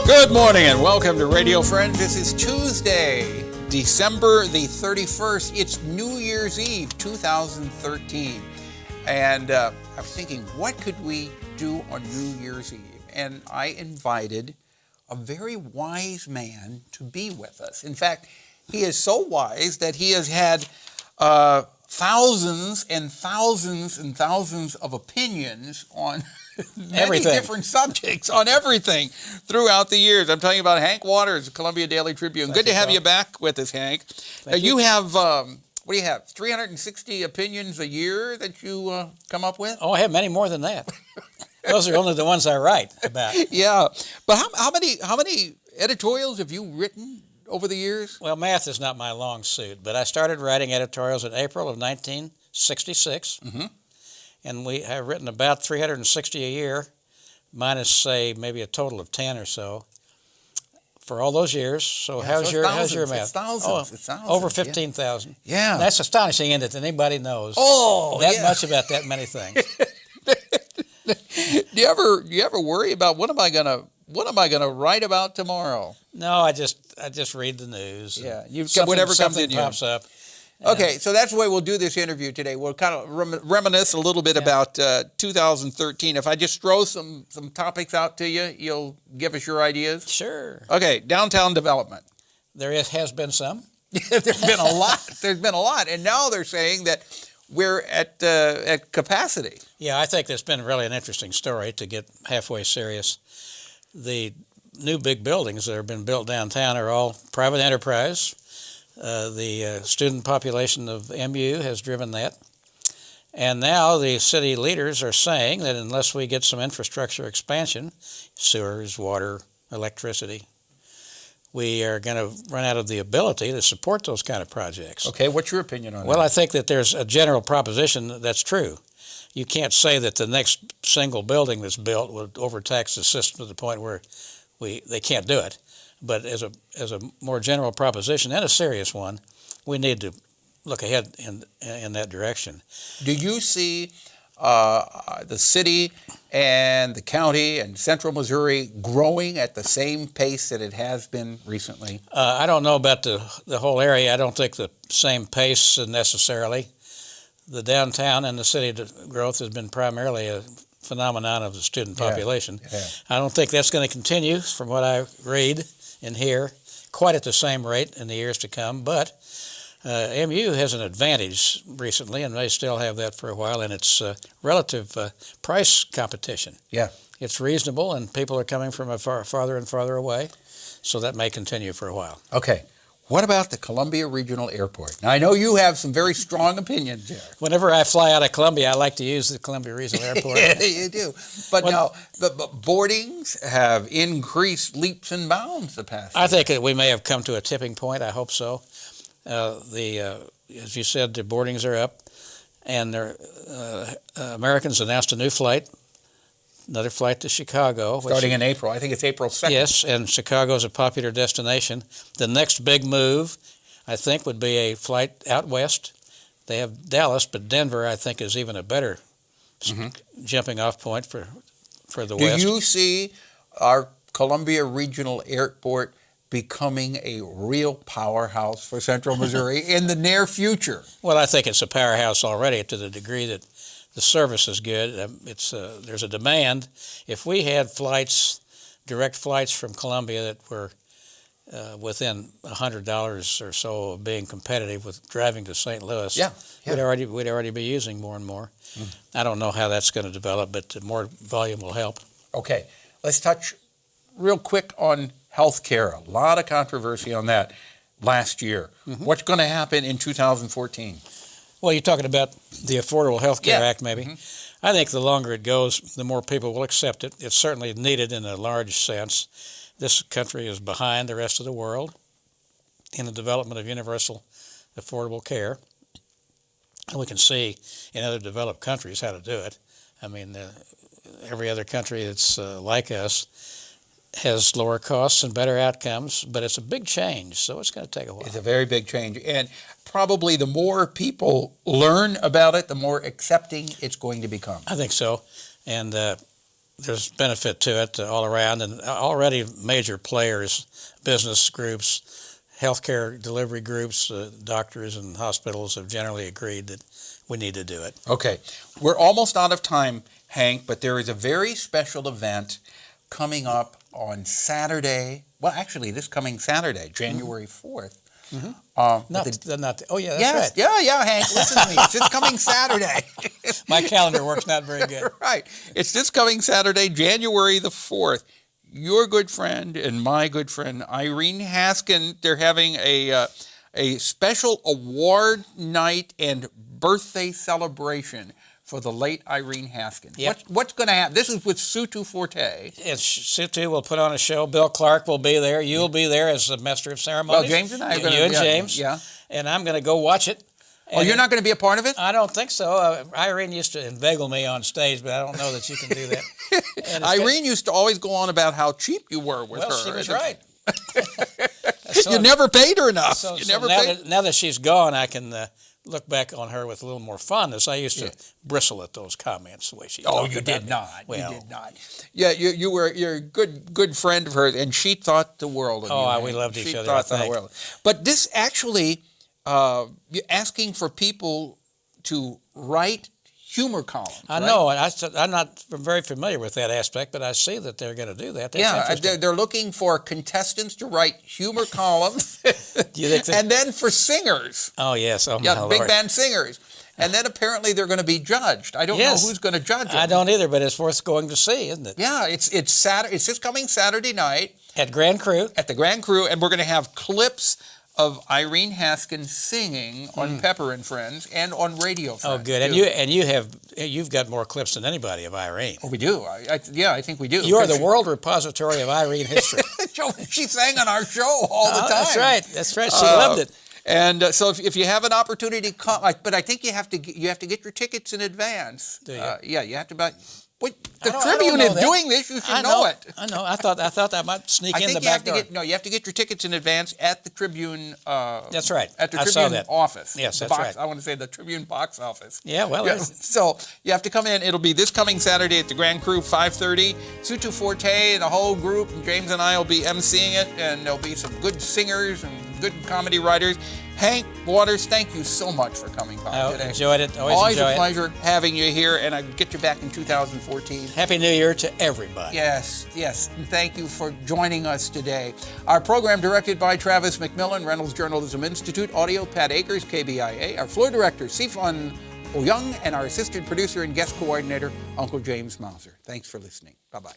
Good morning and welcome to Radio Friends. This is Tuesday, December the 31st. It's New Year's Eve, 2013. And I was thinking, what could we do on New Year's Eve? And I invited a very wise man to be with us. In fact, he is so wise that he has had thousands and thousands and thousands of opinions on many different subjects, on everything throughout the years. I'm talking about Hank Waters, Columbia Daily Tribune. Good to have you back with us, Hank. You have, what do you have, 360 opinions a year that you come up with? Oh, I have many more than that. Those are only the ones I write about. Yeah, but how many editorials have you written over the years? Well, math is not my long suit, but I started writing editorials in April of 1966. Mm-hmm. And we have written about 360 a year, minus, say, maybe a total of 10 or so, for all those years. So how's your math? It's thousands. It's thousands. Over 15,000. Yeah. And that's astonishing, isn't it, that anybody knows much about that many things. Do you ever worry about what am I gonna write about tomorrow? No, I just read the news. Yeah, something pops up. Okay, so that's the way we'll do this interview today. We'll kind of reminisce a little bit about 2013. If I just throw some topics out to you, you'll give us your ideas? Sure. Okay, downtown development. There has been some. There's been a lot. There's been a lot. And now they're saying that we're at capacity. Yeah, I think that's been really an interesting story to get halfway serious. The new big buildings that have been built downtown are all private enterprise. The student population of MU has driven that. And now the city leaders are saying that unless we get some infrastructure expansion, sewers, water, electricity, we are going to run out of the ability to support those kind of projects. Okay, what's your opinion on that? Well, I think that there's a general proposition that's true. You can't say that the next single building that's built would overtax the system to the point where they can't do it. But as a more general proposition and a serious one, we need to look ahead in that direction. Do you see the city and the county and central Missouri growing at the same pace that it has been recently? I don't know about the whole area. I don't think the same pace necessarily. The downtown and the city growth has been primarily a phenomenon of the student population. Yeah. I don't think that's going to continue, from what I read and hear, quite at the same rate in the years to come. But MU has an advantage recently, and they still have that for a while, in its relative price competition. Yeah. It's reasonable, and people are coming from farther and farther away, so that may continue for a while. Okay. What about the Columbia Regional Airport? Now, I know you have some very strong opinions there. Whenever I fly out of Columbia, I like to use the Columbia Regional Airport. Yeah, you do. But now, the boardings have increased leaps and bounds the past year. I think that we may have come to a tipping point. I hope so. As you said, the boardings are up, and Americans announced a new flight. Another flight to Chicago. Starting in April. I think it's April 2nd. Yes, and Chicago is a popular destination. The next big move, I think, would be a flight out west. They have Dallas, but Denver, I think, is even a better jumping off point for the West. Do you see our Columbia Regional Airport becoming a real powerhouse for Central Missouri in the near future? Well, I think it's a powerhouse already, to the degree that the service is good. There's a demand. If we had direct flights from Columbia that were within $100 or so of being competitive with driving to St. Louis, we'd already be using more and more. I don't know how that's going to develop, but more volume will help. Okay, let's touch real quick on health care. A lot of controversy on that last year. What's going to happen in 2014? Well, you're talking about the Affordable Health Care Act, maybe. I think the longer it goes, the more people will accept it. It's certainly needed in a large sense. This country is behind the rest of the world in the development of universal affordable care. And we can see in other developed countries how to do it. I mean, every other country that's like us has lower costs and better outcomes, but it's a big change, so it's going to take a while. It's a very big change. And probably the more people learn about it, the more accepting it's going to become. I think so. And there's benefit to it all around. And already major players, business groups, healthcare delivery groups, doctors and hospitals have generally agreed that we need to do it. Okay. We're almost out of time, Hank, but there is a very special event coming up on Saturday. Well, actually, this coming Saturday, January 4th. Mm-hmm. Oh, yeah, that's yes, right. Yeah, Hank, listen to me. It's this coming Saturday. My calendar work's not very good. Right. It's this coming Saturday, January the 4th. Your good friend and my good friend, Irene Haskin, they're having a special award night and birthday celebration for the late Irene Haskin. Yep. What's going to happen? This is with Sutu Forte. Sutu will put on a show. Bill Clark will be there. You'll be there as the master of ceremonies. Well, James and I are going to. You and James. Yeah. And I'm going to go watch it. Oh, you're not going to be a part of it? I don't think so. Irene used to inveigle me on stage, but I don't know that you can do that. Irene used to always go on about how cheap you were with her. Well, she was right. You never paid her enough. Now that she's gone, I can look back on her with a little more fondness. I used to bristle at those comments the way she talked about me. You did not. Well, you did not. Yeah, you're a good friend of hers, and she thought the world of you. Oh, we loved each other. She thought the world. But this actually, you're asking for people to write humor columns. I know, and I'm not very familiar with that aspect, but I see that they're going to do that. That's they're looking for contestants to write humor columns, and then for singers. Oh yes, my Lord. Big band singers, and then apparently they're going to be judged. I don't know who's going to judge them. I don't either, but it's worth going to see, isn't it? Yeah, it's Saturday. It's this coming Saturday night at Grand Cru. At the Grand Cru, and we're going to have clips of Irene Haskin singing on Pepper and Friends and on Radio Friends. Oh, good. Too. And you've got more clips than anybody of Irene. Oh, we do. I think we do. You are the world repository of Irene history. She sang on our show all the time. That's right. She loved it. And so if you have an opportunity, come. But I think you have to get your tickets in advance. Do you? Yeah, you have to buy. The Tribune is doing this. You should know it. I know. I thought I might sneak in the back door. You have to get your tickets in advance at the Tribune. That's right. At the Tribune office. Yes, that's right. I want to say the Tribune box office. Yeah, well. Yeah. So you have to come in. It'll be this coming Saturday at the Grand Cru, 5:30. Sutu Forte and the whole group, and James and I will be emceeing it, and there'll be some good singers and good comedy writers. Hank Waters, thank you so much for coming by today. Enjoyed it. Always a pleasure having you here, and I'll get you back in 2014. Happy New Year to everybody. Yes. And thank you for joining us today. Our program directed by Travis McMillen, Reynolds Journalism Institute, audio, Pat Akers, KBIA. Our floor director, Sifan Ouyang, and our assistant producer and guest coordinator, Uncle James Mauser. Thanks for listening. Bye-bye.